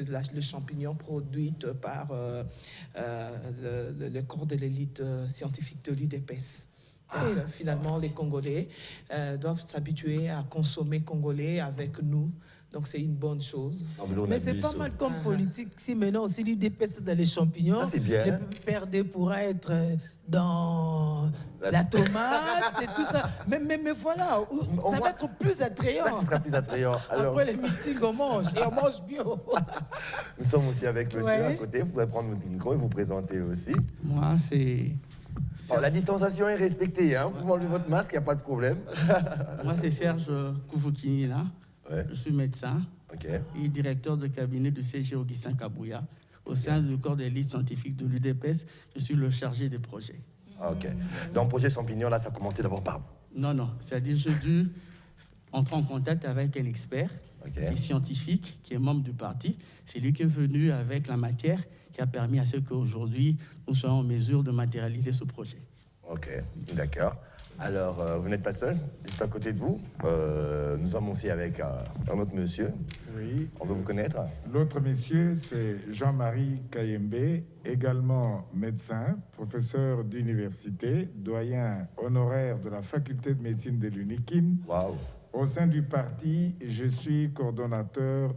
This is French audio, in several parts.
le champignon produit par le corps de l'élite scientifique de l'UDPS. Donc, finalement, les Congolais doivent s'habituer à consommer congolais avec nous. Donc, c'est une bonne chose. Mais c'est pas mal comme politique. Si maintenant aussi l'UDPS dans les champignons, le PRD pourra être dans la tomate et tout ça. Mais voilà, ça va être plus attrayant. Là, ce sera plus attrayant. Alors... Après les meetings, on mange et on mange bio. Nous sommes aussi avec monsieur à côté. Vous pouvez prendre votre micro et vous présenter aussi. Moi, c'est... Oh, la distanciation est respectée. Hein. Vous enlevez votre masque, il n'y a pas de problème. Moi, c'est Serge Koufokini, là. Ouais. Je suis médecin et directeur de cabinet du CG Augustin Kabouya. Au sein du corps d'élite scientifique de l'UDPS, je suis le chargé des projets. Ok. Dans le projet champignon, là, ça a commencé d'abord par vous? Non. C'est-à-dire j'ai dû entrer en contact avec un expert qui est scientifique, qui est membre du parti. C'est lui qui est venu avec la matière qui a permis à ce qu'aujourd'hui, nous soyons en mesure de matérialiser ce projet. Ok, d'accord. Alors, vous n'êtes pas seul, juste à côté de vous. Nous sommes aussi avec un autre monsieur. Oui. On veut vous connaître. L'autre monsieur, c'est Jean-Marie Kayembe, également médecin, professeur d'université, doyen honoraire de la faculté de médecine de l'UNIKIN. Waouh. Au sein du parti, je suis coordonnateur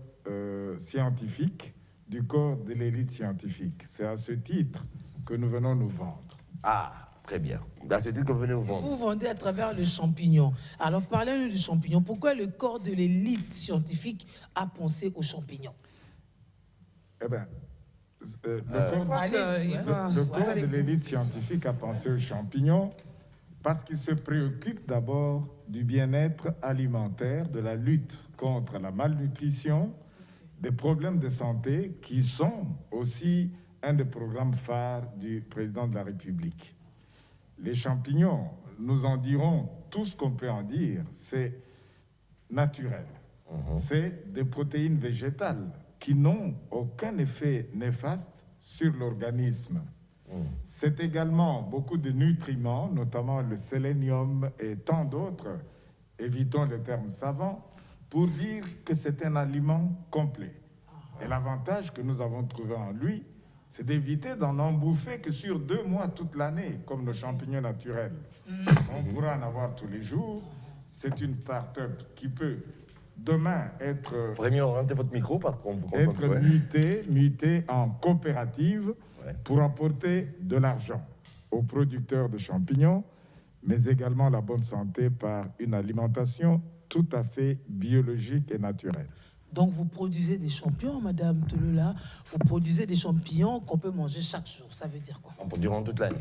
scientifique du corps de l'élite scientifique. C'est à ce titre que nous venons nous vendre. Ah, très bien. À ce titre que vous venez vous vendre. Vous vendez à travers le champignon. Alors, parlez-nous du champignon. Pourquoi le corps de l'élite scientifique a pensé aux champignons? Eh bien, le corps de l'élite scientifique a pensé aux champignons parce qu'il se préoccupe d'abord du bien-être alimentaire, de la lutte contre la malnutrition, des problèmes de santé qui sont aussi un des programmes phares du président de la République. Les champignons, nous en dirons tout ce qu'on peut en dire, c'est naturel. C'est des protéines végétales qui n'ont aucun effet néfaste sur l'organisme. C'est également beaucoup de nutriments, notamment le sélénium et tant d'autres, évitons les termes savants, pour dire que c'est un aliment complet. Et l'avantage que nous avons trouvé en lui, c'est d'éviter d'en bouffer que sur 2 mois toute l'année, comme nos champignons naturels. On pourra en avoir tous les jours. C'est une start-up qui peut demain être... Vous pourriez mieux orienter votre micro, par contre. Être mutée en coopérative pour apporter de l'argent aux producteurs de champignons, mais également la bonne santé par une alimentation tout à fait biologique et naturelle. Donc, vous produisez des champignons, Madame Touloula. Vous produisez des champignons qu'on peut manger chaque jour. Ça veut dire quoi? Durant toute l'année.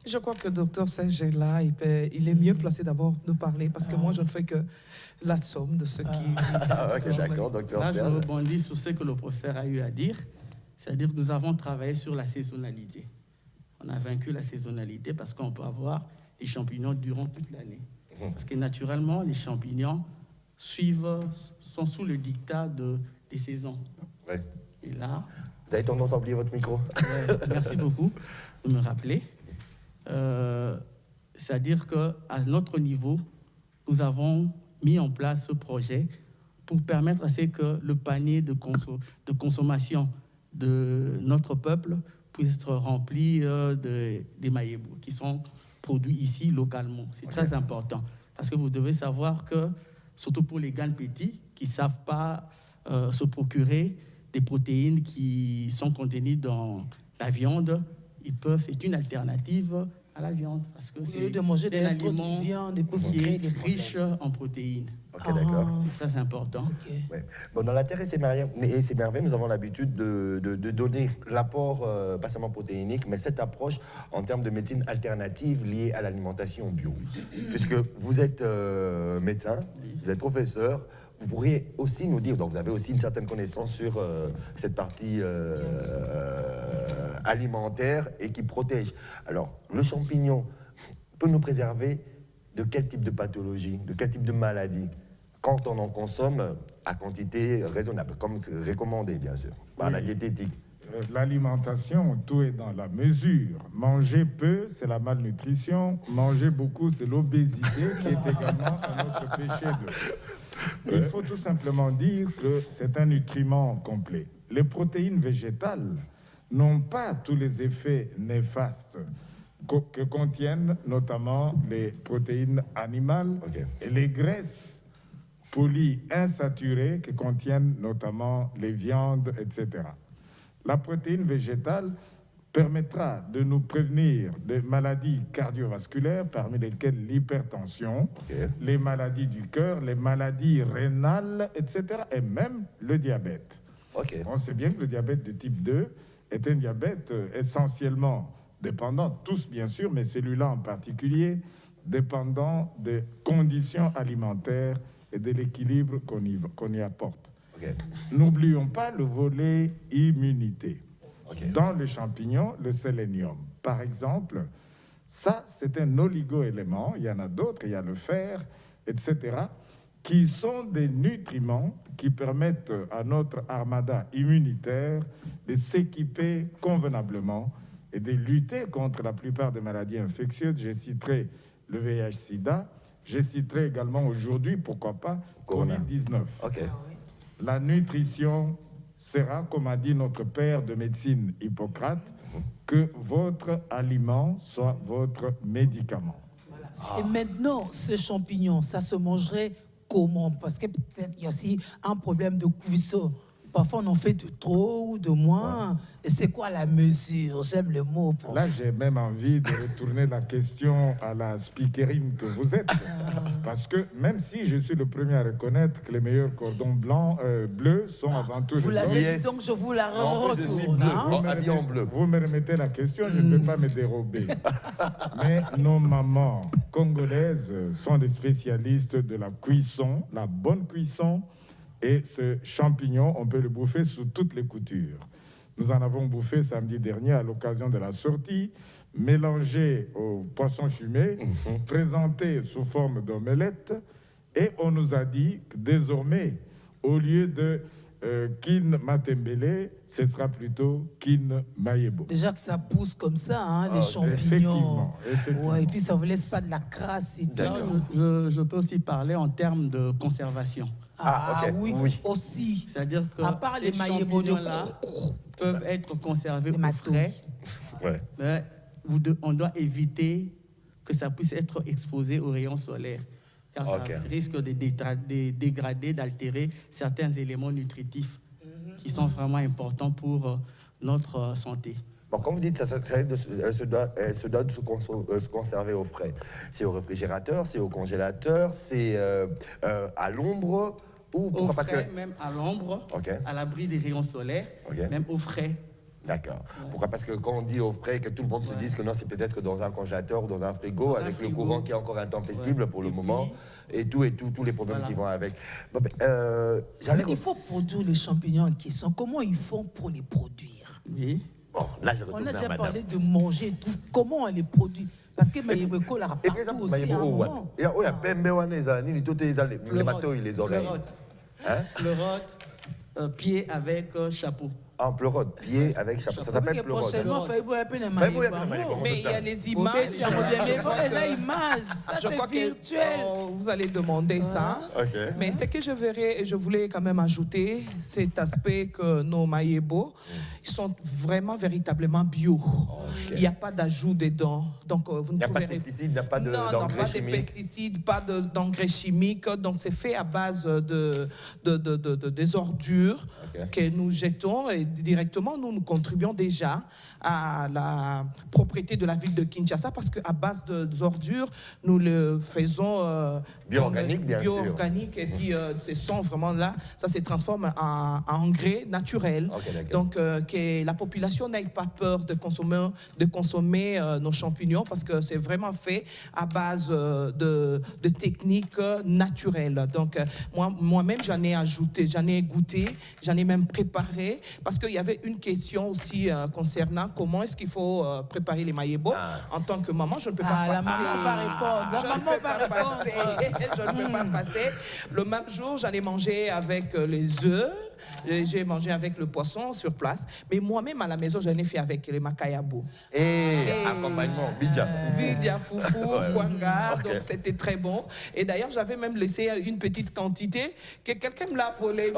Je crois que le docteur Serge est là. Il est mieux placé d'abord de parler parce que moi, je ne fais que la somme de ce qui... D'accord, docteur Là, Serge. je rebondis sur ce que le professeur a eu à dire. C'est-à-dire que nous avons travaillé sur la saisonnalité. On a vaincu la saisonnalité parce qu'on peut avoir des champignons durant toute l'année. Parce que naturellement, les champignons sont sous le dictat des saisons. Ouais. Et là... Vous avez tendance à oublier votre micro. Merci beaucoup de me rappeler. C'est-à-dire qu'à notre niveau, nous avons mis en place ce projet pour permettre à ce que le panier de consommation de notre peuple puisse être rempli des maïebos qui sont produits ici localement. C'est très important. Parce que vous devez savoir que, surtout pour les gamins petits qui ne savent pas se procurer des protéines qui sont contenues dans la viande, c'est une alternative à la viande. Parce que c'est un aliment qui est riche en protéines. Ok, d'accord. C'est très important. Ouais. Bon, dans la Terre et ses merveilles, nous avons l'habitude de donner l'apport, pas seulement protéinique, mais cette approche en termes de médecine alternative liée à l'alimentation bio. Puisque vous êtes médecin, vous êtes professeur, vous pourriez aussi nous dire, donc vous avez aussi une certaine connaissance sur cette partie alimentaire et qui protège. Alors, le champignon peut nous préserver de quel type de pathologie, de quel type de maladie, quand on en consomme à quantité raisonnable, comme recommandé, bien sûr, par la diététique. L'alimentation, tout est dans la mesure. Manger peu, c'est la malnutrition. Manger beaucoup, c'est l'obésité, qui est également un autre péché. Il faut tout simplement dire que c'est un nutriment complet. les protéines végétales n'ont pas tous les effets néfastes que contiennent notamment les protéines animales et les graisses polyinsaturées que contiennent notamment les viandes, etc. La protéine végétale permettra de nous prévenir des maladies cardiovasculaires, parmi lesquelles l'hypertension, les maladies du cœur, les maladies rénales, etc., et même le diabète. On sait bien que le diabète de type 2 est un diabète essentiellement dépendant, tous bien sûr, mais celui-là en particulier, dépendant des conditions alimentaires et de l'équilibre qu'on y apporte. N'oublions pas le volet immunité. Dans les champignons, le sélénium, par exemple, ça c'est un oligo-élément, il y en a d'autres, il y a le fer, etc., qui sont des nutriments qui permettent à notre armada immunitaire de s'équiper convenablement et de lutter contre la plupart des maladies infectieuses. Je citerai le VIH-Sida, je citerai également aujourd'hui, pourquoi pas, Covid-19. La nutrition sera, comme a dit notre père de médecine Hippocrate, que votre aliment soit votre médicament. Et maintenant, ce champignon, ça se mangerait comment? Parce que peut-être il y a aussi un problème de cuisson. Parfois, on en fait de trop ou de moins. Et c'est quoi la mesure? J'aime le mot. Là, j'ai même envie de retourner la question à la speakerine que vous êtes. Parce que même si je suis le premier à reconnaître que les meilleurs cordons bleus sont avant tout... Vous l'avez dit, donc je vous la retourne. Vous me remettez la question, je ne peux pas me dérober. Mais nos mamans congolaises sont des spécialistes de la cuisson, la bonne cuisson. Et ce champignon, on peut le bouffer sous toutes les coutures. Nous en avons bouffé samedi dernier à l'occasion de la sortie, mélangé au poisson fumé, présenté sous forme d'omelette. Et on nous a dit que désormais, au lieu de Kin Matembele, ce sera plutôt Kin Mayebo. Déjà que ça pousse comme ça, hein, les champignons. Effectivement. Ouais, et puis ça ne vous laisse pas de la crasse. Et tout. Je peux aussi parler en termes de conservation. Oui, aussi. C'est-à-dire que à part les Mayebo là peuvent être conservés au frais. Mais on doit éviter que ça puisse être exposé aux rayons solaires. Car ça risque de dégrader, d'altérer certains éléments nutritifs qui sont vraiment importants pour notre santé. Bon, quand vous dites que ça se doit de se conserver au frais, c'est au réfrigérateur, c'est au congélateur, c'est à l'ombre ou au frais, même à l'ombre, à l'abri des rayons solaires, même au frais. D'accord. Pourquoi? Parce que quand on dit au frais, que tout le monde se dise que non, c'est peut-être dans un congélateur ou dans un frigo, avec le courant qui est encore intempestible pour le moment, et tous les problèmes qui vont avec. Bon, il faut produire les champignons en question. Comment ils font pour les produire? Bon, là, on a déjà parlé de manger et tout. Comment on les produit? Parce que Mayebo a partout aussi à un moment. Il y a Pembe, les bateaux, les oreilles. Pleurote, pied avec chapeau. En pleurote, pied avec chapeau. Ça s'appelle pleurote. Mais il y a les images. Ça, c'est virtuel. Vous allez demander ça. Mais ce que je voulais quand même ajouter, cet aspect que nos Mayebo, ils sont vraiment véritablement bio. Il n'y a pas d'ajout dedans. Donc, vous ne trouverez pas de pesticides, il n'y a pas d'engrais chimiques. Pas de pesticides, pas d'engrais chimiques. Donc, c'est fait à base des ordures que nous jetons. Et directement, nous contribuons déjà à la propriété de la ville de Kinshasa parce qu'à base d'ordures, nous le faisons bio-organique, bien sûr. Bio-organique, et puis ce sont vraiment là, ça se transforme en engrais naturel. Donc, que la population n'ait pas peur de consommer nos champignons parce que c'est vraiment fait à base de techniques naturelles. Donc, moi-même, j'en ai ajouté, j'en ai goûté, j'en ai même préparé parce qu'il y avait une question aussi concernant comment est-ce qu'il faut préparer les Mayebo. En tant que maman, je ne peux pas passer. La maman va répondre. Je ne peux pas passer. Le même jour, j'en ai mangé avec les œufs. J'ai mangé avec le poisson sur place. Mais moi-même, à la maison, j'en ai fait avec les makayabo. Et accompagnement, bidja. Bidja, foufou, kwanga. Donc, c'était très bon. Et d'ailleurs, j'avais même laissé une petite quantité que quelqu'un me l'a volé.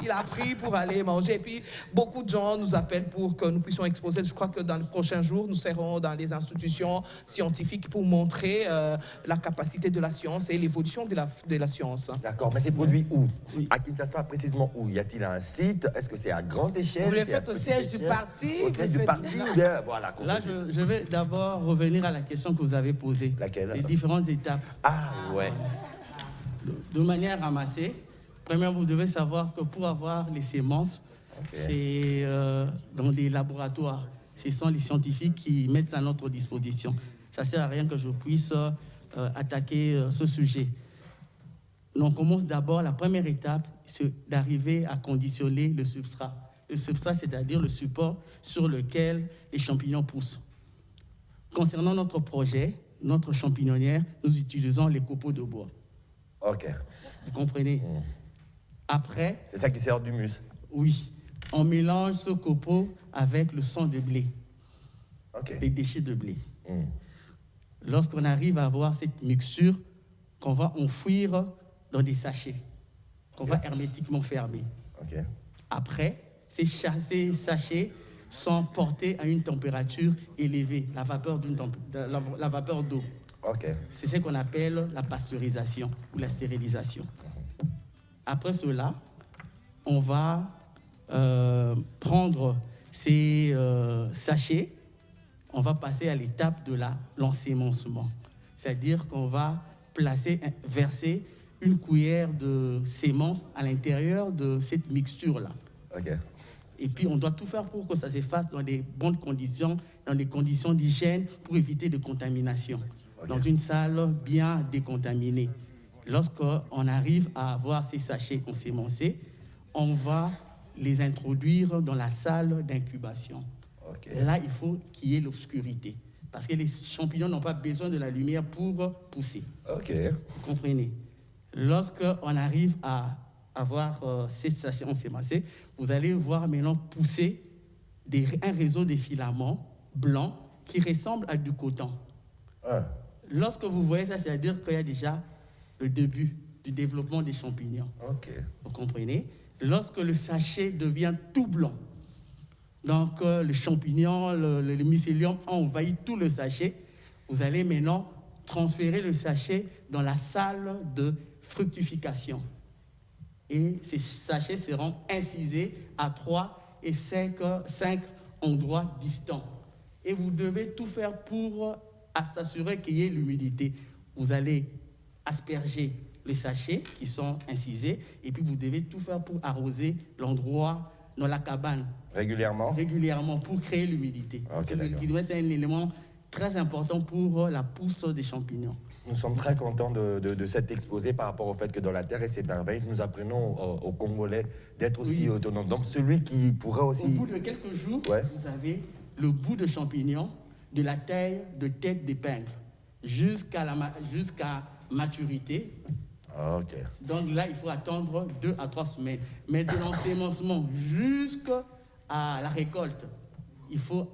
Il a pris pour aller manger. Et puis, beaucoup de gens nous appellent pour que nous puissions exposer. Je crois que dans les prochains jours, nous serons dans les institutions scientifiques pour montrer la capacité de la science et l'évolution de la science. D'accord, mais c'est produit où? À Kinshasa, précisément où? Y a-t-il un site? Est-ce que c'est à grande échelle? Vous le faites au siège du parti? Au siège du parti, voilà. Là, je vais d'abord revenir à la question que vous avez posée. Laquelle? Les différentes étapes. Ah, ouais. De manière ramassée, premièrement, vous devez savoir que pour avoir les semences, c'est dans des laboratoires. Ce sont les scientifiques qui mettent ça à notre disposition. Ça ne sert à rien que je puisse attaquer ce sujet. On commence d'abord, la première étape, c'est d'arriver à conditionner le substrat. Le substrat, c'est-à-dire le support sur lequel les champignons poussent. Concernant notre projet, notre champignonnière, nous utilisons les copeaux de bois. Ok. Vous comprenez? Après... C'est ça qui sert d'humus? Oui. On mélange ce copeau avec le sang de blé. Les déchets de blé. Lorsqu'on arrive à avoir cette mixture, qu'on va enfouir dans des sachets, qu'on va hermétiquement fermer. Après, ces sachets sont portés à une température élevée, la vapeur d'eau. C'est ce qu'on appelle la pasteurisation ou la stérilisation. Après cela, on va prendre ces sachets, on va passer à l'étape de l'ensémencement. C'est-à-dire qu'on va verser une cuillère de sémence à l'intérieur de cette mixture-là. Et puis, on doit tout faire pour que ça se fasse dans des bonnes conditions, dans des conditions d'hygiène pour éviter de contamination. Dans une salle bien décontaminée. Lorsqu'on arrive à avoir ces sachets ensémencés, on va les introduire dans la salle d'incubation. Là, il faut qu'il y ait l'obscurité. Parce que les champignons n'ont pas besoin de la lumière pour pousser. Vous comprenez? Lorsqu'on arrive à avoir ces sachets ensémencés, vous allez voir maintenant pousser un réseau de filaments blancs qui ressemblent à du coton. Lorsque vous voyez ça, c'est-à-dire qu'il y a déjà le début du développement des champignons. Vous comprenez? Lorsque le sachet devient tout blanc, donc le champignon, le mycélium a envahi tout le sachet, vous allez maintenant transférer le sachet dans la salle de fructification. Et ces sachets seront incisés à 3 et 5 endroits distants. Et vous devez tout faire pour s'assurer qu'il y ait l'humidité. Vous allez asperger les sachets qui sont incisés et puis vous devez tout faire pour arroser l'endroit dans la cabane. Régulièrement pour créer l'humidité. L'humidité, c'est un élément très important pour la pousse des champignons. Nous sommes très contents de cet exposé par rapport au fait que dans la Terre et ses merveilles, nous apprenons aux Congolais d'être aussi autonomes. Donc celui qui pourrait aussi... Au bout de quelques jours, vous avez le bout de champignon de la taille de tête d'épingle jusqu'à maturité. Donc là, il faut attendre 2 à 3 semaines. Mais de l'ensémencement jusqu'à la récolte, il faut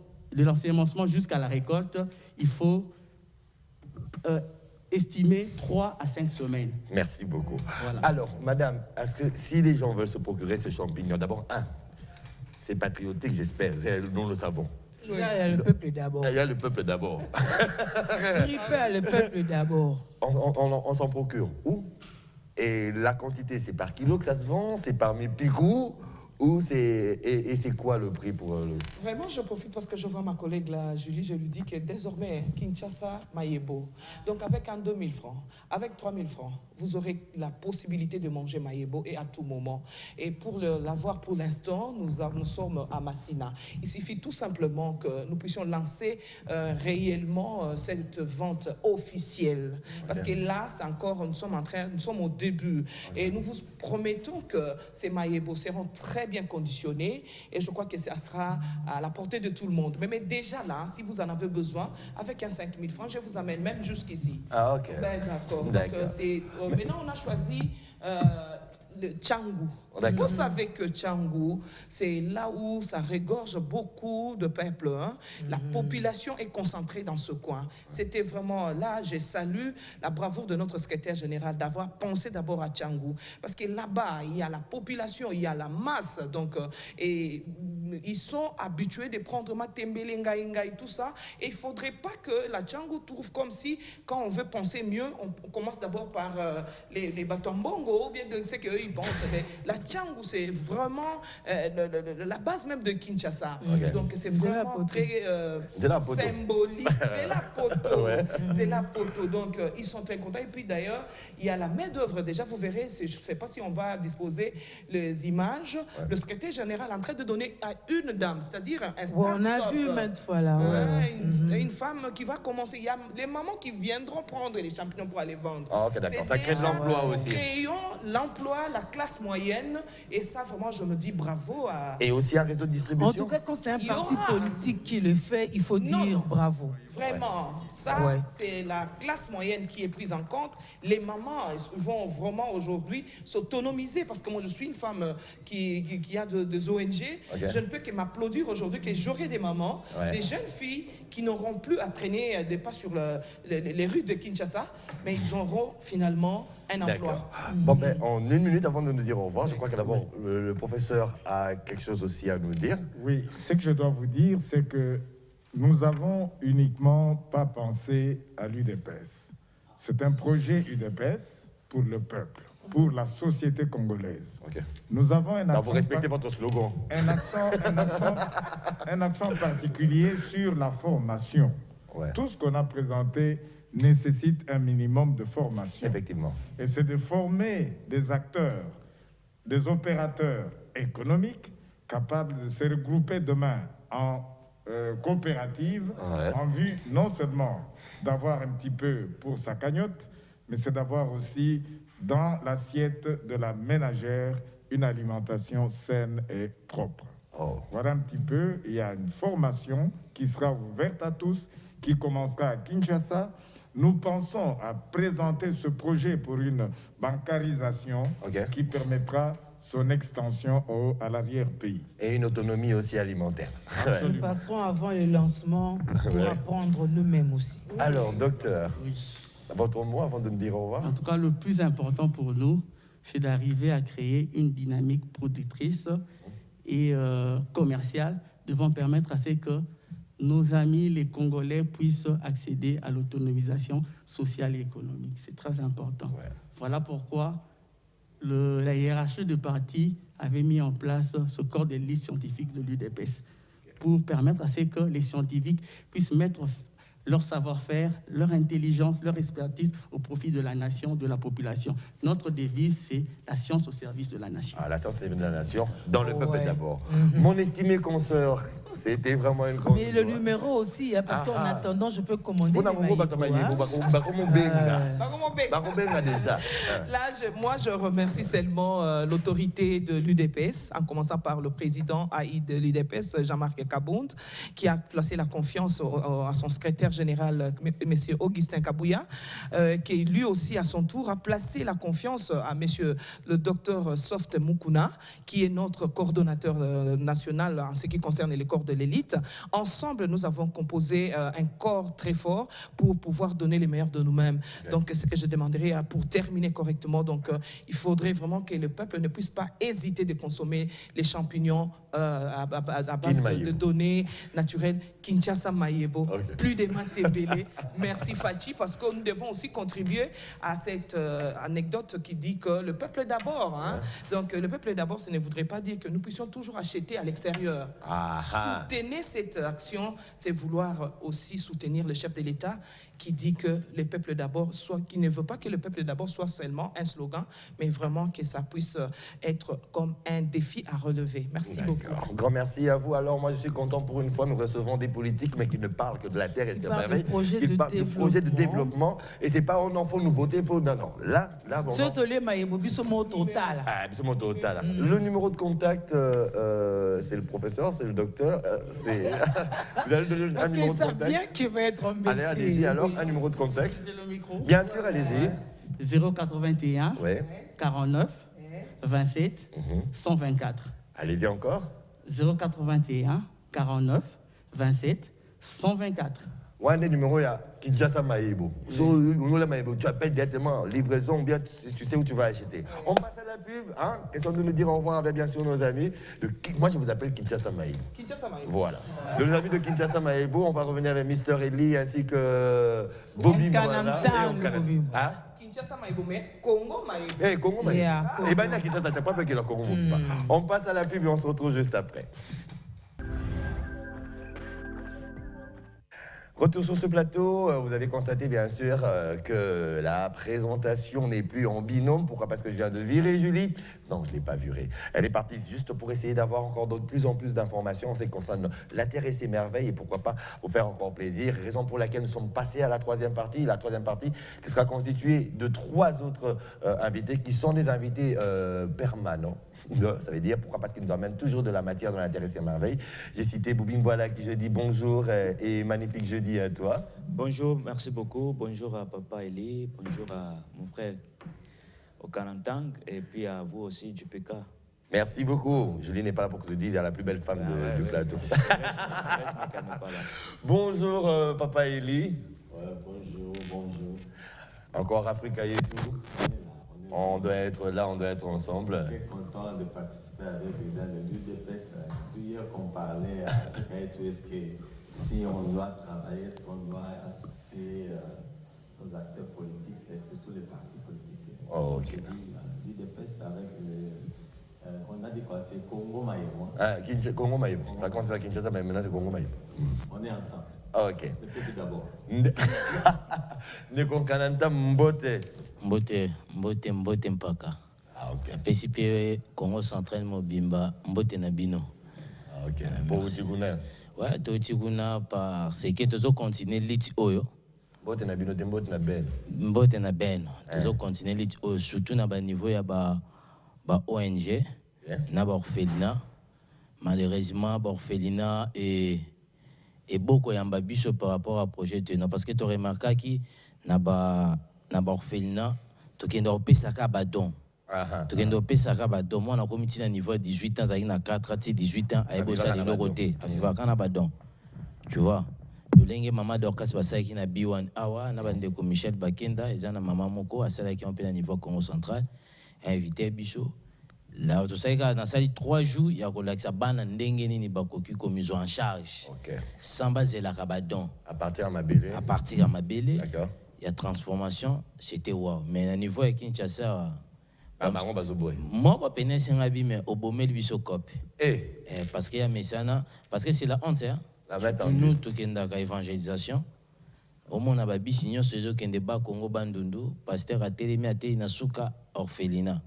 estimer 3 à 5 semaines. Merci beaucoup. Alors, madame, est-ce que si les gens veulent se procurer ce champignon, d'abord, c'est patriotique, j'espère, nous le savons. Il y a le peuple d'abord. Il y a le peuple d'abord. Le peuple d'abord. On s'en procure où? Et la quantité, c'est par kilo que ça se vend? C'est par mépicou? Ou c'est... Et c'est quoi le prix pour le... Vraiment, je profite parce que je vois ma collègue là, Julie, je lui dis que désormais, Kinshasa, Mayebo. Donc avec 2 000 francs, avec 3 000 francs, vous aurez la possibilité de manger Mayebo et à tout moment. Et pour l'avoir pour l'instant, nous sommes à Massina. Il suffit tout simplement que nous puissions lancer réellement cette vente officielle. Parce que là, c'est encore, nous sommes au début. Et nous vous promettons que ces Mayebo seront très bien conditionnés et je crois que ça sera à la portée de tout le monde. Mais déjà là, si vous en avez besoin, avec un 5 000 francs, je vous amène même jusqu'ici. D'accord. D'accord. Donc, maintenant, on a choisi le Tchangou. Vous savez que Tchangou, c'est là où ça regorge beaucoup de peuples. Hein. La population est concentrée dans ce coin. C'était vraiment là, je salue la bravoure de notre secrétaire général d'avoir pensé d'abord à Tchangou. Parce que là-bas, il y a la population, il y a la masse. Donc, et ils sont habitués de prendre Matembele, Ngaïnga et tout ça. Et il ne faudrait pas que la Tchangou trouve comme si, quand on veut penser mieux, on commence d'abord par les Batouambongo, ou bien de ce qu'eux ils pensent. Mais la Tchangou, c'est vraiment la base même de Kinshasa. Donc, c'est vraiment très symbolique. C'est la poteau. C'est la poteau. Donc, ils sont très contents. Et puis, d'ailleurs, il y a la main-d'œuvre. Déjà, vous verrez, je ne sais pas si on va disposer les images. Le secrétaire général est en train de donner à une dame, c'est-à-dire un start-up. On a vu maintes fois là. Une femme qui va commencer. Il y a les mamans qui viendront prendre les champignons pour aller vendre. Ah, ok, d'accord. Ça crée de l'emploi aussi. Nous créons l'emploi, la classe moyenne. Et ça, vraiment, je me dis bravo à... Et aussi un réseau de distribution. En tout cas, quand c'est un parti politique qui le fait, il faut dire bravo. Vraiment. Ça, c'est la classe moyenne qui est prise en compte. Les mamans vont vraiment aujourd'hui s'autonomiser. Parce que moi, je suis une femme qui a des ONG. Je ne peux que m'applaudir aujourd'hui que j'aurai des mamans, des jeunes filles qui n'auront plus à traîner des pas sur les rues de Kinshasa, mais ils auront finalement un emploi. Bon, ben, en une minute avant de nous dire au revoir, je crois que d'abord le professeur a quelque chose aussi à nous dire. Oui, ce que je dois vous dire, c'est que nous avons uniquement pas pensé à l'UDPS. C'est un projet UDPS pour le peuple, pour la société congolaise. Nous avons un accent... vous respectez votre slogan. Un accent particulier sur la formation. Tout ce qu'on a présenté nécessite un minimum de formation. Effectivement. Et c'est de former des acteurs, des opérateurs économiques capables de se regrouper demain en coopérative en vue non seulement d'avoir un petit peu pour sa cagnotte, mais c'est d'avoir aussi dans l'assiette de la ménagère une alimentation saine et propre. Voilà un petit peu, il y a une formation qui sera ouverte à tous, qui commencera à Kinshasa. Nous pensons à présenter ce projet pour une bancarisation qui permettra son extension à l'arrière-pays. Et une autonomie aussi alimentaire. Nous passerons avant le lancement pour apprendre nous-mêmes aussi. Alors, docteur, votre mot avant de me dire au revoir? En tout cas, le plus important pour nous, c'est d'arriver à créer une dynamique productrice et commerciale devant permettre à ce que nos amis, les Congolais, puissent accéder à l'autonomisation sociale et économique. C'est très important. Voilà pourquoi la hiérarchie de parti avait mis en place ce corps des listes scientifiques de l'UDPS pour permettre à ce que les scientifiques puissent mettre leur savoir-faire, leur intelligence, leur expertise au profit de la nation, de la population. Notre devise, c'est la science au service de la nation. La science au service de la nation, dans le peuple d'abord. Mon estimé consoeur, c'était vraiment une grande... Mais le numéro aussi, hein, parce qu'en attendant, je peux commander Là, moi, je remercie seulement l'autorité de l'UDPS, en commençant par le président AI de l'UDPS, Jean-Marc Kabound, qui a placé la confiance à son secrétaire général, M. Augustin Kabouya, qui lui aussi, à son tour, a placé la confiance à M. le docteur Soft Mukuna, qui est notre coordonnateur national en ce qui concerne les corps de l'élite. Ensemble, nous avons composé un corps très fort pour pouvoir donner les meilleurs de nous-mêmes. Donc, ce que je demanderais pour terminer correctement, donc, il faudrait vraiment que le peuple ne puisse pas hésiter de consommer les champignons à base de données naturelles. Kinshasa Mayebo, plus de Matembele. Merci Fachi, parce que nous devons aussi contribuer à cette anecdote qui dit que le peuple d'abord. Hein. Donc, le peuple d'abord, ça ne voudrait pas dire que nous puissions toujours acheter à l'extérieur. Soutenir cette action, c'est vouloir aussi soutenir le chef de l'État qui dit que le peuple d'abord, qui ne veut pas que le peuple d'abord soit seulement un slogan, mais vraiment que ça puisse être comme un défi à relever. Merci beaucoup. Un grand merci à vous. Alors, moi, je suis content pour une fois, nous recevons des politiques, mais qui ne parlent que de la terre et de merveille. Qui parlent de projets de développement. Et c'est pas, non, faut nous voter, faut... Non, non. Là, bon... Le numéro de contact, c'est le professeur, c'est le docteur. Vous allez donner un numéro de contact. Parce qu'ils savent bien qu'il va être embêté. Allez, allez-y, alors, un numéro de contact. Bien sûr, allez-y. 081 49 27 124. Allez-y encore. 081 49 27 124. Ouais, le numéro, il y a Kinshasa Maïbo. Tu appelles directement, livraison, bien, tu sais où tu vas acheter. On passe à la pub, hein? Question de nous dire au revoir avec bien sûr nos amis. Moi, je vous appelle Kinshasa Maïbo. Kinshasa Maïbo. Voilà. De nos amis de Kinshasa Maïbo, on va revenir avec Mr. Eli ainsi que Bobby Mwala. Hein? Kinshasa Maïbo, mais Congo Maïbo. Eh, Congo Maïbo. Yeah, Eh bien, Kinshasa, t'as pas fait que le Congo. On passe à la pub et on se retrouve juste après. Retour sur ce plateau, vous avez constaté bien sûr que la présentation n'est plus en binôme. Pourquoi? Parce que je viens de virer Julie. Non, je ne l'ai pas virée. Elle est partie juste pour essayer d'avoir encore de plus en plus d'informations en ce qui concerne la Terre et ses merveilles et pourquoi pas vous faire encore plaisir. Raison pour laquelle nous sommes passés à la troisième partie. La troisième partie qui sera constituée de 3 autres invités qui sont des invités permanents. Ça veut dire pourquoi? Parce qu'ils nous emmènent toujours de la matière dans la Terre et ses merveilles. J'ai cité Bobby Mwala qui je dis bonjour et magnifique jeudi à toi. Bonjour, merci beaucoup. Bonjour à Papa Eli, bonjour à mon frère au Kanantang et puis à vous aussi du PK. Merci beaucoup. Julie n'est pas là pour que tu dises, elle est la plus belle femme du plateau. Bonjour Papa Eli. Ouais, bonjour. Encore Africa et tout. On doit être là, on doit être ensemble. Je suis content de participer avec les gens de l'UDPS. Tout hier qu'on parlait à Africa et tout, est-ce que si on doit travailler, est-ce qu'on doit associer nos acteurs politiques et surtout les partis politiques. Oh, ok. L'UDPS avec on a dit quoi? C'est Congo Maïbo. Ah, Congo Maïbo. Ça compte sur la Kinshasa, mais maintenant c'est Congo Maïbo. On est ensemble. Ah, ok. Le peuple d'abord. Neko Kananta Mbote. Mbote mpaka. Ah, ok. Apesi pe Congo central mobimba mbote na bino. Ah, ok. Pour Tiguna. Ouais, to Tiguna parce que tozo continuer lit oyo. Mbote na bino, mbote na ben. Mbote na ben. Tozo continuer lit oyo surtout na ba niveau ya ba ONG, na ba orphelinat. Malheureusement ba orphelinat et beaucoup yamba biso par rapport à projet tenant parce que tu remarqué qui na ba orphelinat tokende opesaka badon tokende opesaka badon mwana komiti na niveau 18 ans azali na 4 ati 18 ans ayebosa lelo côté avivaka na badon tu vois lolenge mama Dorcas basalaki na B1 awa na bandeko Michel Bakenda eza na mama moko asalaki mpe na niveau Congo central invité biso là tosalika na sali 3 jours ya kolakisa bana ndenge nini bakoki komizo en charge sans bazelaka badon à partir ya mabele d'accord. Il y a transformation, c'était wow. Mais à niveau de Kinshasa, moi, je pense que mais au Bomé, lui, se copie. Parce qu'il y a Messana, parce que c'est la honte. Hein? Nous, tout qui est évangélisation, au moins, on a des signaux, ceux qui sont débat Congo Bandundu, pasteur a téléméaté, na souka orphelinat.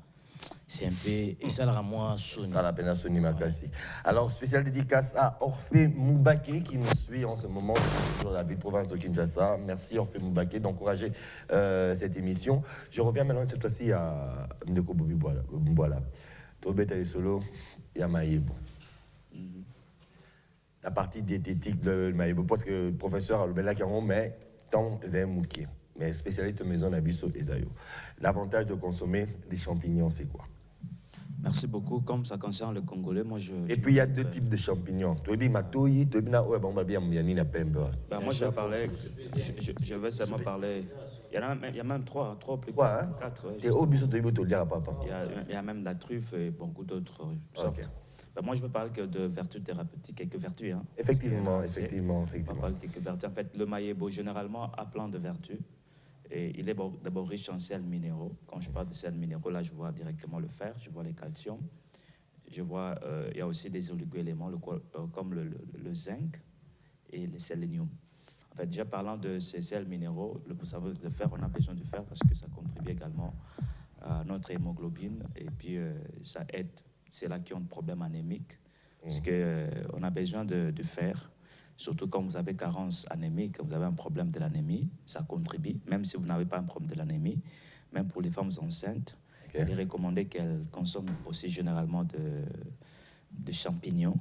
C'est un peu, et ça la moi Sony. Ça la peine à Sony Makassi. Alors, spécial dédicace à Orphée Moubake qui nous suit en ce moment sur la ville province de Kinshasa. Merci Orphée Moubake d'encourager cette émission. Je reviens maintenant cette fois-ci à Ndeko Bobby Mwala. Tobet et solo, il y a Maïbo. La partie diététique de Maïbo, parce que le professeur a le bel acquérant, mais tant Zemouké. Mais spécialiste maison Nabiso et Zayo. L'avantage de consommer des champignons, c'est quoi? Merci beaucoup. Comme ça concerne le Congolais, moi Et puis il y a 2 types de champignons. Moi je vais parler, je vais seulement parler. Il y a même 3 plus 4. Il y a même la truffe et beaucoup d'autres sortes. Okay. Moi je veux parler que de vertus thérapeutiques, quelques vertus. Hein, effectivement. On va parler de quelques vertus. En fait, le maïebo généralement a plein de vertus. Et il est d'abord riche en sels minéraux. Quand je parle de sels minéraux, là, je vois directement le fer, je vois le calcium. Je vois, il y a aussi des oligo-éléments comme le zinc et le sélénium. En fait, déjà parlant de ces sels minéraux, le fer, on a besoin de fer parce que ça contribue également à notre hémoglobine. Et puis, ça aide ceux-là qui ont des problèmes anémiques. Parce qu'on a besoin de fer. Surtout quand vous avez carence anémique, vous avez un problème de l'anémie, ça contribue. Même si vous n'avez pas un problème de l'anémie, même pour les femmes enceintes, il est recommandé qu'elles consomment aussi généralement de champignons,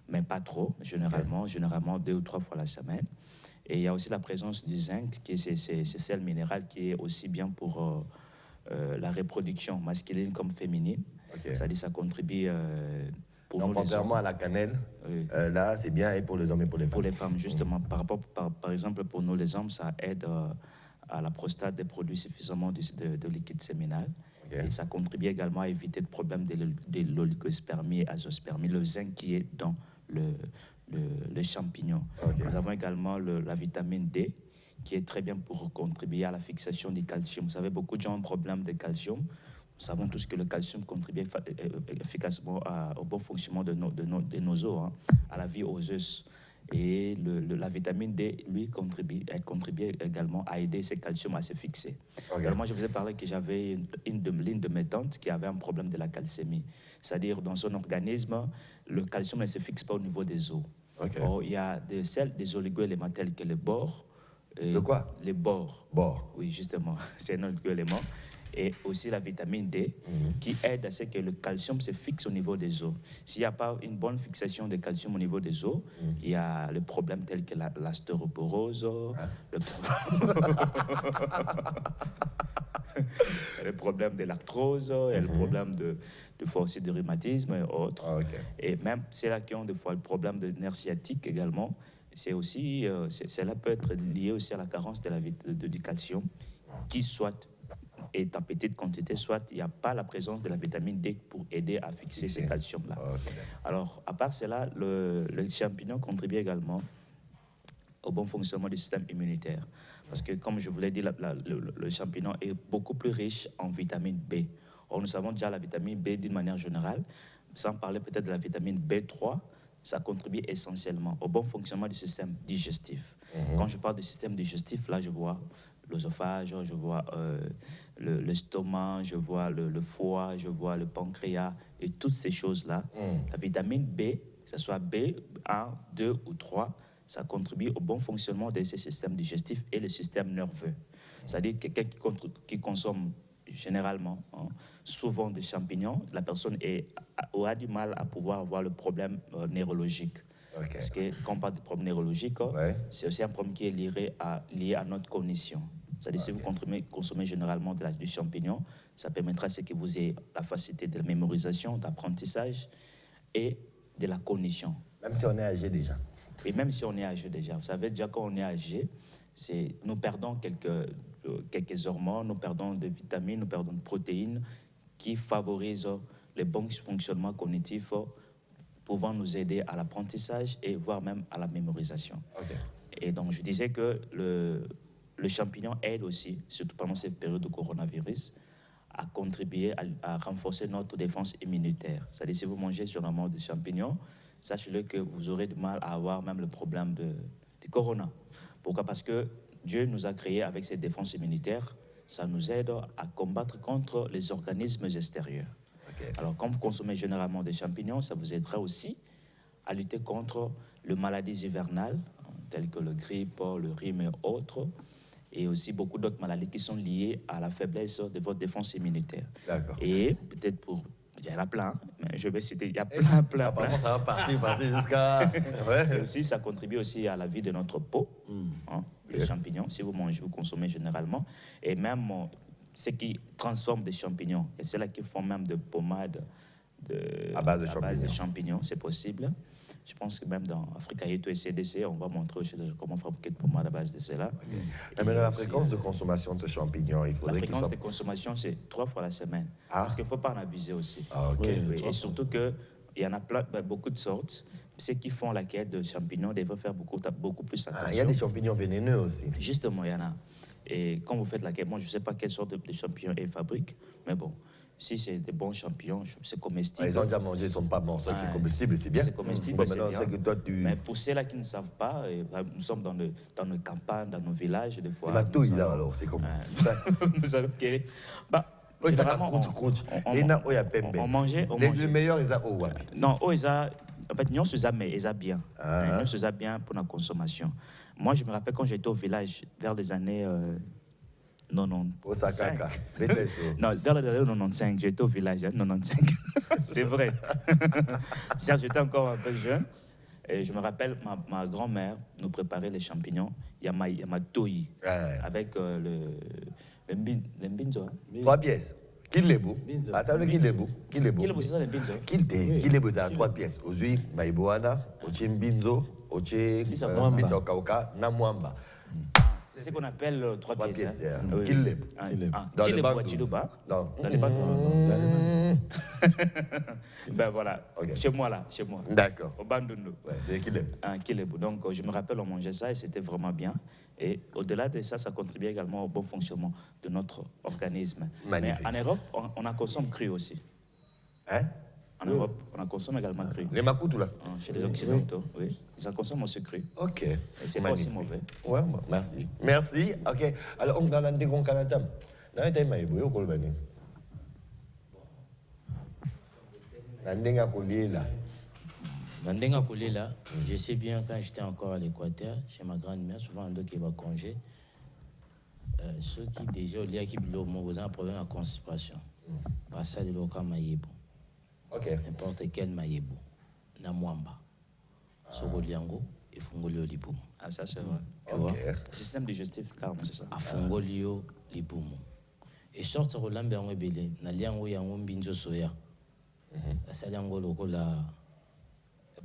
mais pas trop, généralement 2 ou 3 fois la semaine. Et il y a aussi la présence du zinc, qui est ces sels minéraux qui est aussi bien pour la reproduction masculine comme féminine. C'est-à-dire ça contribue pour donc, nous les hommes. contrairement à la cannelle, là, c'est bien et pour les hommes et pour les femmes. Pour les femmes, justement. Par exemple, pour nous les hommes, ça aide à la prostate de produire suffisamment de liquide séminal. Et ça contribue également à éviter le problème de l'oligospermie et azospermie, le zinc qui est dans le champignon. Nous avons également la vitamine D, qui est très bien pour contribuer à la fixation du calcium. Vous savez, beaucoup de gens ont un problème de calcium. Nous savons tous que le calcium contribue efficacement au bon fonctionnement de nos os, hein, à la vie osseuse. Et la vitamine D, lui, contribue également à aider ce calcium à se fixer. Alors moi, je vous ai parlé que j'avais l'une de mes tantes qui avait un problème de la calcémie. C'est-à-dire, dans son organisme, le calcium ne se fixe pas au niveau des os. Or, il y a des oligo-éléments tels que le bore. Le quoi? Les bores. Bore. Oui, justement, c'est un oligo-élément. Et aussi la vitamine D, qui aide à ce que le calcium se fixe au niveau des os. S'il n'y a pas une bonne fixation de calcium au niveau des os, il y a le problème tel que l'ostéoporose, le problème de l'arthrose, et le problème de force de rhumatisme et autres. Et même ceux-là qui ont des fois le problème de nerfs sciatiques également, c'est aussi, cela peut être lié aussi à la carence du calcium, qui soit est en petite quantité, soit il n'y a pas la présence de la vitamine D pour aider à fixer ces calciums-là. Alors, à part cela, le champignon contribue également au bon fonctionnement du système immunitaire. Parce que, comme je vous l'ai dit, le champignon est beaucoup plus riche en vitamine B. Or, nous savons déjà la vitamine B d'une manière générale, sans parler peut-être de la vitamine B3, ça contribue essentiellement au bon fonctionnement du système digestif. Quand je parle du système digestif, là, je vois l'œsophage, je vois l'estomac, je vois le foie, je vois le pancréas et toutes ces choses-là. La vitamine B, que ce soit B1, 2 ou 3, ça contribue au bon fonctionnement de ces systèmes digestifs et le système nerveux. C'est-à-dire que quelqu'un qui consomme généralement, souvent des champignons, la personne aura du mal à pouvoir avoir le problème neurologique. Parce que quand on parle de problème neurologique, c'est aussi un problème qui est lié à notre cognition. C'est-à-dire si vous consommez généralement du champignon, ça permettra à ce que vous ayez la facilité de la mémorisation, d'apprentissage et de la cognition. Même si on est âgé déjà. Et même si on est âgé déjà. Vous savez, déjà quand on est âgé, nous perdons quelques hormones, nous perdons des vitamines, nous perdons des protéines qui favorisent le bon fonctionnement cognitif, pouvant nous aider à l'apprentissage et voire même à la mémorisation. Et donc, je disais que le champignon aide aussi, surtout pendant cette période de coronavirus, à contribuer à renforcer notre défense immunitaire. C'est-à-dire, si vous mangez généralement des champignons, sachez-le que vous aurez du mal à avoir même le problème du corona. Pourquoi? Parce que Dieu nous a créés avec cette défense immunitaire. Ça nous aide à combattre contre les organismes extérieurs. Alors, quand vous consommez généralement des champignons, ça vous aidera aussi à lutter contre les maladies hivernales, telles que le grippe, le rhume et autres, et aussi beaucoup d'autres maladies qui sont liées à la faiblesse de votre défense immunitaire. Et peut-être il y en a plein, mais je vais citer, il y a plein. Apparemment, ça va partir jusqu'à... Et aussi, ça contribue aussi à la vie de notre peau, les champignons, si vous consommez généralement. Et même ceux qui transforment des champignons, et c'est là qui font même de pommades à base de champignons, c'est possible. Je pense que même dans Africa Eto et CDC, on va montrer aussi comment fabriquer de pommades à base de cela. Mais la fréquence de consommation de ce champignon, il faudrait La fréquence de consommation, c'est 3 fois la semaine. Parce qu'il ne faut pas en abuser aussi. Et surtout qu'il y en a beaucoup de sortes. Ceux qui font la quête de champignons devraient faire beaucoup plus attention. Il y a des champignons vénéneux aussi. Justement, il y en a. Et quand vous faites la quête, moi, je ne sais pas quelle sorte de champignons ils fabriquent, mais bon. Si c'est des bons champignons, c'est comestible. Ils ont déjà mangé, ils ne sont pas bons. C'est comestible, c'est bien. C'est comestible, c'est bien. Que toi, Mais pour ceux-là qui ne savent pas, nous sommes dans nos campagnes, dans nos villages, des fois. La touille, là, alors, c'est comment nous allons quérir. Généralement, on mangeait. Les meilleurs, ils ont... Non, ils ont... En fait, nous sommes bien. Nous sommes bien pour la consommation. Moi, je me rappelle quand j'étais au village, vers les années... 95. Non, dans les années 95, j'étais au village, 95. C'est vrai. Certes, j'étais encore un peu jeune. Et je me rappelle, ma grand-mère nous préparait les champignons, yamatoi, avec le mbinzo. 3 pièces. Kilebo. Attends, Kilebo. Kilebo, c'est ça, les binzo. Kilebo, ça a 3 pièces. Ozui, Maïboana, Oche Mbinzo, Oche Bisa Kauka, Namwamba. C'est ce qu'on appelle 3 pièces. Kilebo. Dans les bandes. Non. Dans les bandes. Ben voilà, chez moi là, chez moi. D'accord. Au Bandundu. Ouais, c'est Kilebo. Kilebo. Donc je me rappelle, on mangeait ça et c'était vraiment bien. Et au-delà de ça, ça contribue également au bon fonctionnement de notre organisme. Magnifique. Mais en Europe, on en consomme cru aussi. Hein? En Europe, on en consomme également cru. Les makoutou là? Chez les Occidentaux, oui. Ils en consomment aussi cru. Ok. Et c'est pas aussi mauvais. Ouais, merci. Merci. Ok. Alors, on a un dégon Canada. On a un thème à ébouiller au Colbani. Nandenga Kolela, je sais bien quand j'étais encore à l'Équateur, chez ma grand-mère, souvent en qui va congé, ceux qui déjà au lieu qui ont un problème de constipation. Pas ça de l'oka maïebo. Ok. N'importe quel maïebo. Namwamba. Soko liango et fungolio libumu. Ah, ça c'est vrai. Tu vois? Le système digestif, carrément, c'est ça. A fungolio libumu. Et sorte au lambe en ebele, na liango yango mbinzo soya. Ça liango loko la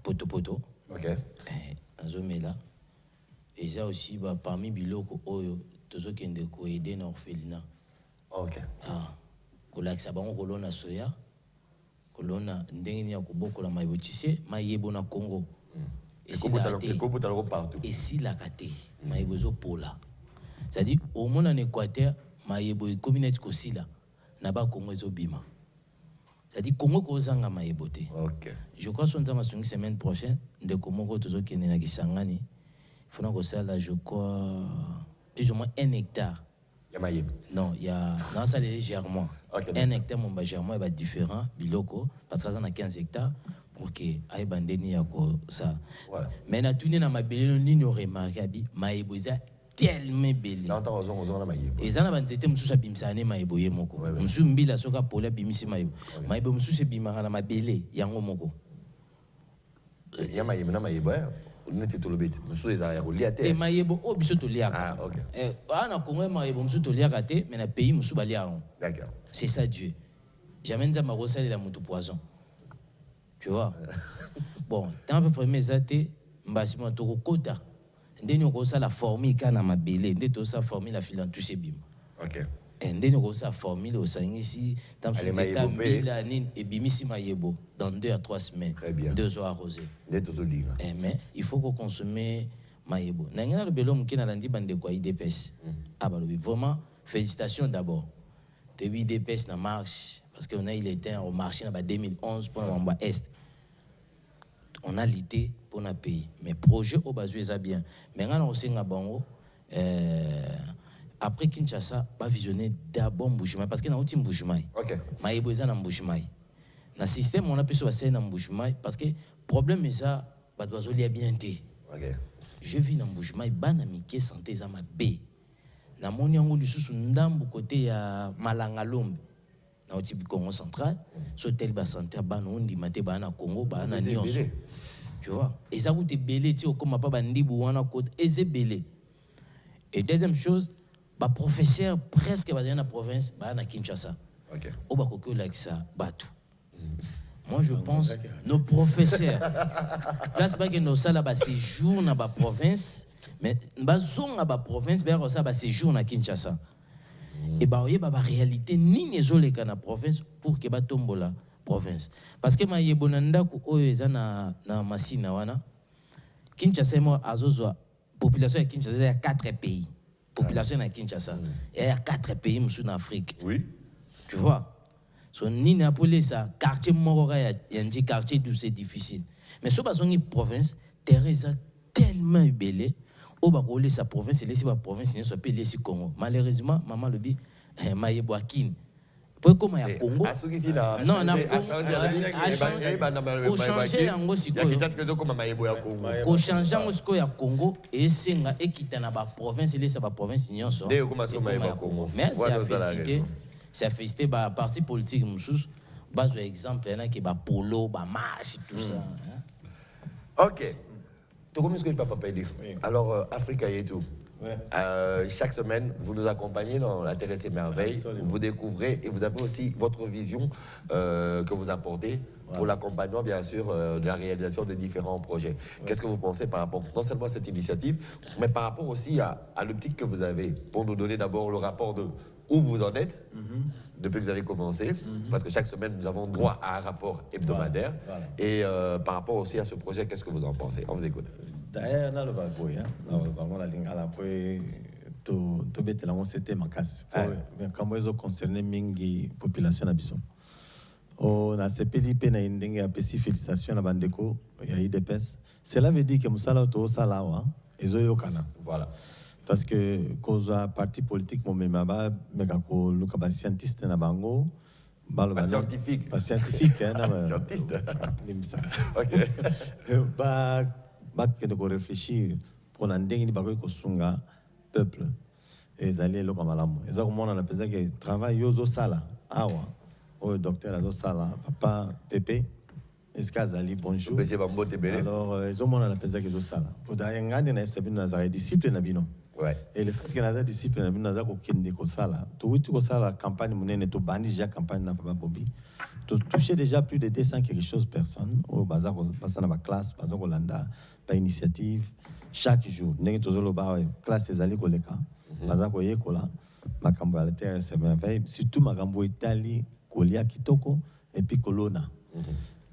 poto. Ok. Azomela. Et ça aussi, bah, parmi biloko oyo, tozo kende ko aider na orphelinat. Ok. Ah. Kolakisa bango kolona soya. Kolona ndenge ni akoboko la maïbo. Tu sais, maïbo na Congo. Et si la kate. Et si la kate, maïbo zo pola. C'est-à-dire, au monde en Équateur, maïbo est communauté kosila. Naba Congo zo bima. C'est-à-dire, Congo kozanga maïbo te. Ok. Je crois que la semaine prochaine, de Komoko tozo kende na Kisangani. Il faut que ça là, je crois, plus ou moins 1 hectare. Il y a maïbo. Non, il y a. Non, ça légèrement. Okay, 1 hectare, mon germain est différent, biloko, parce que ça a 15 hectares, pour que aille bandeni ça. Voilà. Mais na tourné na ma belle, ni no remarqué, maïbo ça tellement belle. Là, on a maïbo. Et ça na banzete mususa bimsane maïbo ye moko. Musu mbila soka pola bimisi maïbo. Maïbo mususa bimara na ma belle yango moko. Il y a maïbo na maïbo. On était tout le bête. Monsieur les arrières au liaté. Te maïbo o biso to liaka. Ah, ok. Na Congo maïbo musu to liaka te, mais na pays musu ba liaka. D'accord. C'est ça Dieu. Jamais nous avons reçu la moutou poison. Tu vois? Bon, tant que premier zate, mbasima toko kota. Ndeni okosa la formule kana mabele, ndeni tosa formule la filantus bim. Ok. Ndeni okosa formule au sangisi, tant que c'était mbila nin et bimisi maïebo dans 2 à 3 semaines. Très bien. 2 eaux arrosées. Mais il faut qu'on consomme maïebo. Nangana le belo mkina landi bande kwa IDPS. Ah bah vraiment félicitations d'abord. Depuis DPS na marche parce qu'on a il était au marché en 2011 pour l'Amba Est. On a lutté pour notre pays. Mais projet au bas est bien. Mais on aussi nga bango après Kinshasa va visionner d'abord Mbujimaï parce que na outil Mbujimaï. OK. Maïbo eza na Mbujimaï. Na système on a pu se na Mbujimaï parce que problème est ça ba doit zolia bien té. OK. Je vis na Mbujimaï bana mike santé za mabe. Na moni yango lisusu ndambu côté ya Malangalombe na otipi Congo central so tel ba santé bana ondi mate bana Congo bana nyonso tu vois eza kuti belé ti okoma pa bandibu wana côté eze belé. Et deuxième chose ba professeur presque ba na province bana Kinshasa. OK. O ba kokyo lakisa batu. Moi je pense nos professeurs place ba que nos sala ba séjour na ba province. Mais bazonga ba province ba ça ba séjour na Kinshasa. Et ba oye ba réalité ni nezoleka na province pour que ba tombola province. Parce que ma yebonanda ku oyo eza na masina wana. Kinshasa mo azozwa population ya Kinshasa ya 4 pays. Population na Kinshasa. Il y a 4 pays en Afrique. Oui. Tu vois? So ni na appelé ça quartier moko ya ndi quartier d'où c'est difficile. Mais so bazongi province Teresa tellement belé. Au Bakolé, sa province, et laissez ma province, il soit laissé Congo. Malheureusement, maman le dit, maïebo Akin. Pour comment il y a Congo? Non, on a Congo. Changer en gros, c'est quoi? Changer en gros, il Congo et c'est nga équité na ba province, et laissez ma province, il y a son. Mais c'est à féliciter. C'est à féliciter ba parti politique, moussous. Bas exemple, il y en a qui ba polo, ba marche, tout ça. OK. Alors, Africa et tout. Chaque semaine, vous nous accompagnez dans La Terre et ses merveilles. Absolument. Vous découvrez et vous avez aussi votre vision que vous apportez pour l'accompagnement, bien sûr, de la réalisation de différents projets. Qu'est-ce que vous pensez par rapport, non seulement à cette initiative, mais par rapport aussi à l'optique que vous avez, pour nous donner d'abord le rapport de où vous en êtes depuis que vous avez commencé, parce que chaque semaine, nous avons droit à un rapport hebdomadaire. Et par rapport aussi à ce projet, qu'est-ce que vous en pensez? On vous écoute. D'ailleurs, on a le bagouille, c'était ma casse. Quand ils ont concerné mingi population d'Abisson. On a CPLP na indenge à félicitations à Bandeko, il y a IDPS. Cela veut dire que Moussala to Salawa, ils ont yokana. Voilà. Parce que cause à parti politique mon même ba megako luka ba scientiste na bango pas scientifique pas scientifique hein scientiste limsa OK ba que de réfléchir pour ndenge ni ba ko sunga peuple et aller lo kamalamu ezako mona na pesa que travail yozo sala awa o docteur azo sala papa Pepe Escazali bonjour alors ils ont mona na pesa que zo sala pour d'ailleurs ngande na sabino na za discipline na bino. Ouais. Et le fait que nous avons discipline, nous avons la campagne, nous avons déjà campagne dans Papa Bobby. Nous avons touché déjà plus de 200 quelque chose de personnes au bazar, dans la classe, bazar Hollanda, par initiative. Chaque jour, nous avons la classe des alliés Koleka, bazar Koyekola, Makambo à la terre, c'est merveille. Surtout Makambo Italie, Kolia Kitoko, et puis Kolona.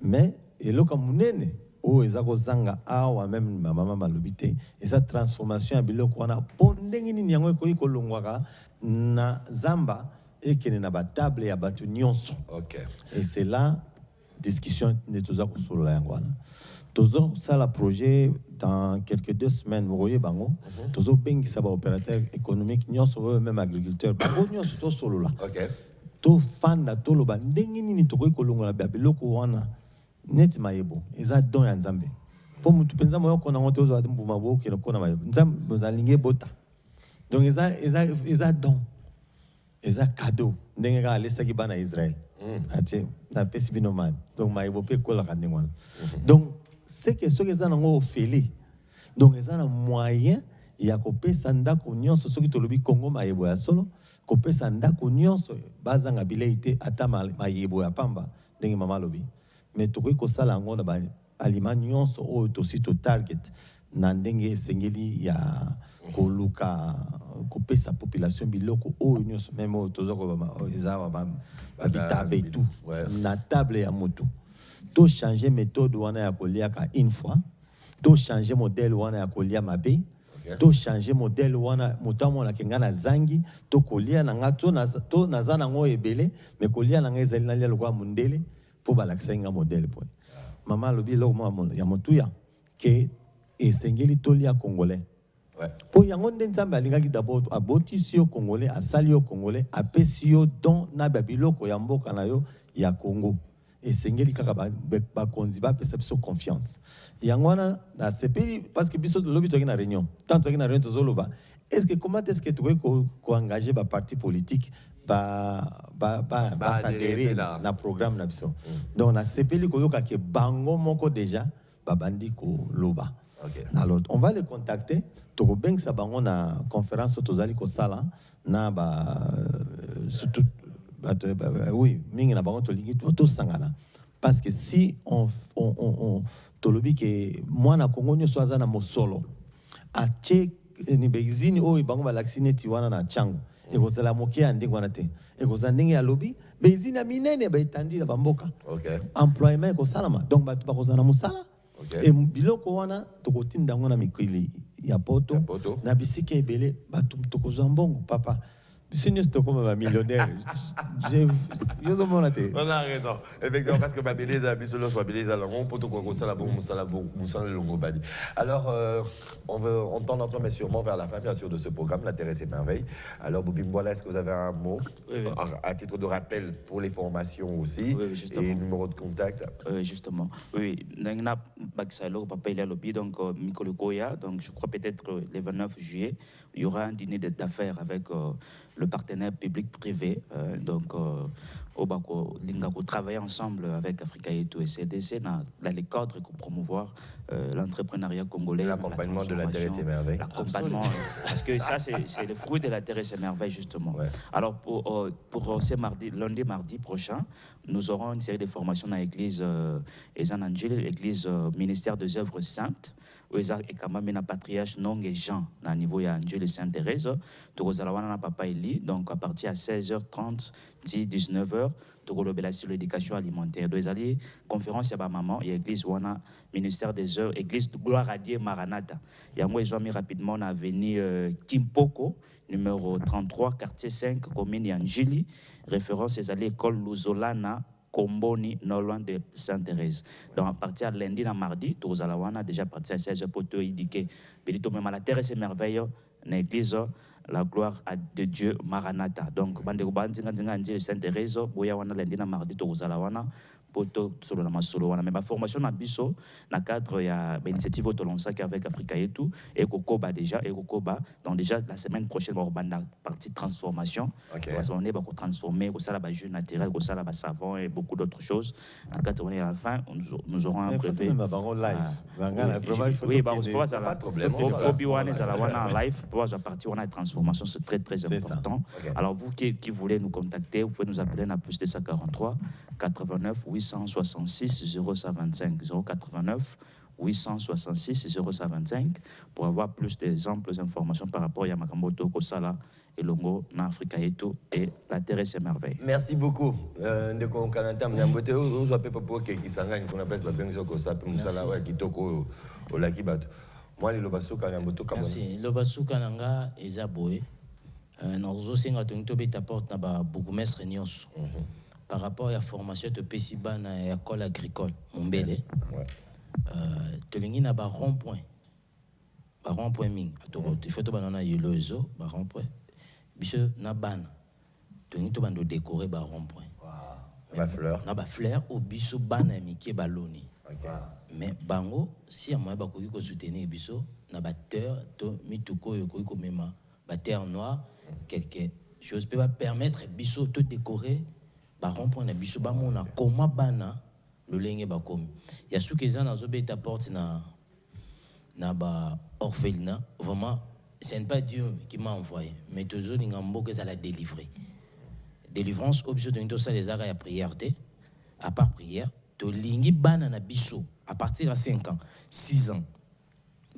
Mais, et là, comme nous avons o ezako zanga awa même mama malobité et sa transformation ya biloko wana pondengi ni yango ekoyi kolongwaka na zamba ekene na ba table ya bato nyonso. OK. Et c'est là discussion de toza ko solo la yango wana. Tozo ça la projet dans quelques 2 semaines vous voyez bango tozo bengi sa ba opérateur économique nyonso même agriculteur bango nyonso to solo la. OK. To fanda to lo bandengi ni to koyi kolongwa ba biloko wana net maebo eza don ya nzambe po mutu penza moyo kona ngoto zo mbuma bo ke kona maebo nzambe bozalinge bota donc eza don eza cadeau ndenge ka alesa ki bana Israël ati na pesi bino man donc maebo pe kola ka ndengwana donc c'est que ce que eza nango ofeli donc eza na moyen ya kopesa ndako nyonso soki tolobi Congo maebo ya solo kopesa ndako nyonso bazanga bileite ata maebo ya pamba ndenge mama lobi. Mais tout ce que ça l'ango na ba aliment nyonso o to sito target na ndenge sengeli ya koluka kopesa population biloko o nyonso même o to zoko ba ezaba ba habitabe tout na table ya moto to changer méthode wana ya kolia ka une fois to changer modèle wana ya kolia mabe to changer modèle wana motamo na kenga na zangi to kolia na ngato na to nazana ngo ebele mais kolia na ngezali na lia lokwa mundele pour balakisa nga modèle point maman lobi lo mo ya motuya ke esengeli tolia congolais po yango nde nzambe alingaki d'abord aboti sio congolais asali yo congolais apesi yo don na babiloko ya mboka na yo ya Congo esengeli kaka ba konzi ba pesa biso confiance yango wana na sepeli parce que biso lobi toki na réunion tant toki na réunion tozoloba est-ce que comment est-ce que tu veux ko engager ba parti politique ba s'adhérer na programme na biso donc na sepeli koyoka ke bango moko déjà ba bandi ko loba. Alors on va les contacter to beng sa bango na conférence tozali ko sala na ba surtout oui mingi na bango to ligi to sangana parce que si on tolobi ke mwana Congo nyoso azana mosolo a che ni bezini o bango ba laxine tiwana na chango et vous allez moquer à ndengwanate et vous allez à lobby bezina minene ba etandi na bamboka employement ko salama donc ba kozana musala et biloko wana to kotinda ngona mikili ya poto na bisike ebele ba to kozambongo papa Seigneur, c'est comme un millionnaire. On a raison. Effectivement, parce que Babélé, on peut alors, on veut entendre notre mais sûrement vers la fin, bien sûr, de ce programme, La Terre et ses merveilles. Alors, Bobim, voilà, est-ce que vous avez un mot à titre de rappel pour les formations aussi et numéro de contact? Justement. Oui, Bakisalo, papa il est à lobby, donc Mikolo Koya, donc je crois peut-être le 29 juillet, il y aura un dîner d'affaires avec le partenaire public-privé, donc au Bako, Lingako travailler ensemble avec Africa et tout et CDC dans les cadres pour promouvoir l'entrepreneuriat congolais. L'accompagnement de la Terre et ses merveilles. L'accompagnement, parce que ça c'est le fruit de la Terre et ses merveilles justement. Ouais. Alors pour ce lundi, mardi prochain, nous aurons une série de formations dans l'église Ezan Angel, l'église ministère des œuvres saintes, où il y a un patriarche non et Jean, au niveau de Angel et Sainte-Thérèse. Nous avons papa Eli, donc à partir de 16h30, 19h, nous avons sur l'éducation alimentaire. Donc, il y a une conférence à maman, il y a l'église Wana, ministère des œuvres, église de Gloire à Dieu Maranatha. Il y a un rapidement à venir Kimpoko, numéro 33, quartier 5, commune d'Angeli. Référence, c'est à l'école Luzolana. Komboni, non loin de Sainte-Thérèse. Donc, à partir de lundi à mardi, nous allons déjà partir à 16h pour te indiquer. Même à la terre et ses merveilles, l'église, la gloire de Dieu Maranatha. Donc, bandeko bandinga de Sainte-Thérèse, boya wana lundi à mardi, nous allons poto solo na masolo wana mais ba formation na biso na cadre ya initiative autolonsaki avec Africa et tout et kokoba déjà et kokoba donc déjà la semaine prochaine on va la partie transformation on est ba ko transformer ko sala ba jus naturel ko sala ba savon et beaucoup d'autres choses en cadre on est à la fin nous aurons un brevet oui bah on va pas de problème faut biwane za la wana en live pour la partie on a transformation c'est très très important alors vous qui voulez nous contacter vous pouvez nous appeler à plus de 143 89 866 0125 089 866 0125 pour avoir plus d'exemples d'informations par rapport à Makamboto, Kosala et Longo, Africa et tout, et la Terre et ses merveilles. Merci beaucoup. Ndeko Kanata, Mnyambote, vous avez pas pour qui s'engage, qu'on appelle la Benzo Kosa, Moussala, Kitoko, au Lakibatu. Moi, le Lobasuka, Mnyamboto, Kamon. Merci. Lobasuka Nanga, Ezaboé. Nous aussi, nous avons beaucoup de nyonso. Par rapport à la formation de Pessiba dans l'école agricole, Mombele, tu as un rond-point. Un rond-point ming. Il faut que tu aies un rond-point. Bicho na ban. Tu as décorer un rond-point. Ma fleur. Na ba fleur au bicho ban amiki baloni. Mais bango si à moi ba ko soutenir bicho na ba terre to mituko yoko ko mema ba terre noire quelque chose peut permettre bicho de décorer ba rond-point na biso ba mona koma bana le lenge ba komi ya suki za na zobeta porte na ba orphelinat vraiment ce n'est pas Dieu qui m'a envoyé mais toujours l'ingambo que ça la délivrer délivrance objet de ça les arrêts à prière à part prière to lingi bana na biso à partir de 5 ans 6 ans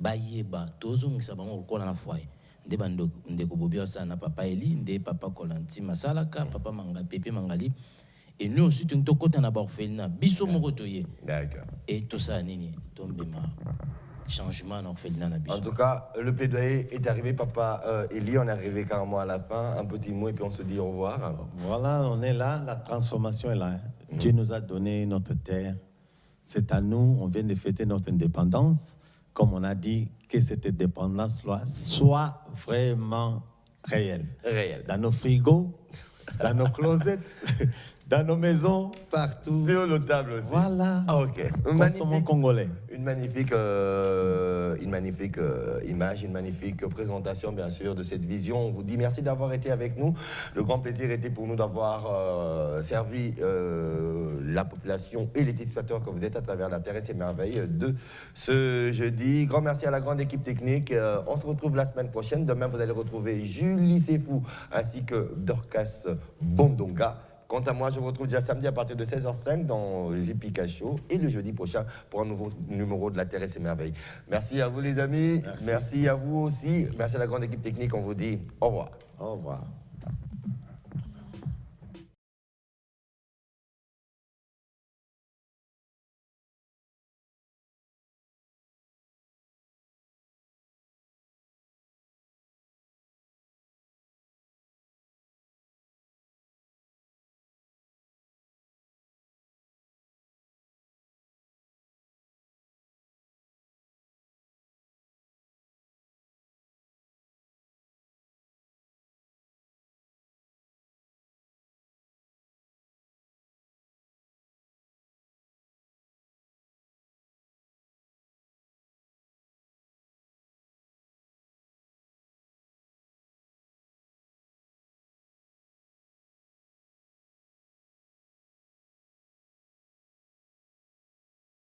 ba yeba tozo ngisa bango ko na foyer nde bando ndeko bobio sana papa Eli nde papa Kolanti Masalaka papa Manga Pepe Mangali et nous aussi tu to kota na ba orphelinat biso moko toye d'accord et tout ça nini tombe ma changement en orphelinat na biso. En tout cas le plaidoyer est arrivé papa Eli, on est arrivé carrément à la fin, un petit mot et puis on se dit au revoir. Voilà, on est là, la transformation est là. Dieu nous a donné notre terre. C'est à nous, on vient de fêter notre indépendance. Comme on a dit, que cette indépendance soit vraiment réelle. Dans nos frigos, dans nos closets, dans nos maisons, partout. Sur nos tables aussi. Voilà. Ah, ok. Consommons congolais. Une magnifique image, une magnifique présentation, bien sûr, de cette vision. On vous dit merci d'avoir été avec nous. Le grand plaisir était pour nous d'avoir servi la population et les téléspectateurs que vous êtes à travers la Terre et ses merveilles de ce jeudi. Grand merci à la grande équipe technique. On se retrouve la semaine prochaine. Demain, vous allez retrouver Julie Sefou ainsi que Dorcas Bondonga. Quant à moi, je vous retrouve déjà samedi à partir de 16h05 dans JP Show et le jeudi prochain pour un nouveau numéro de La Terre et ses merveilles. Merci à vous les amis, merci à vous aussi, merci à la grande équipe technique, on vous dit au revoir. Au revoir.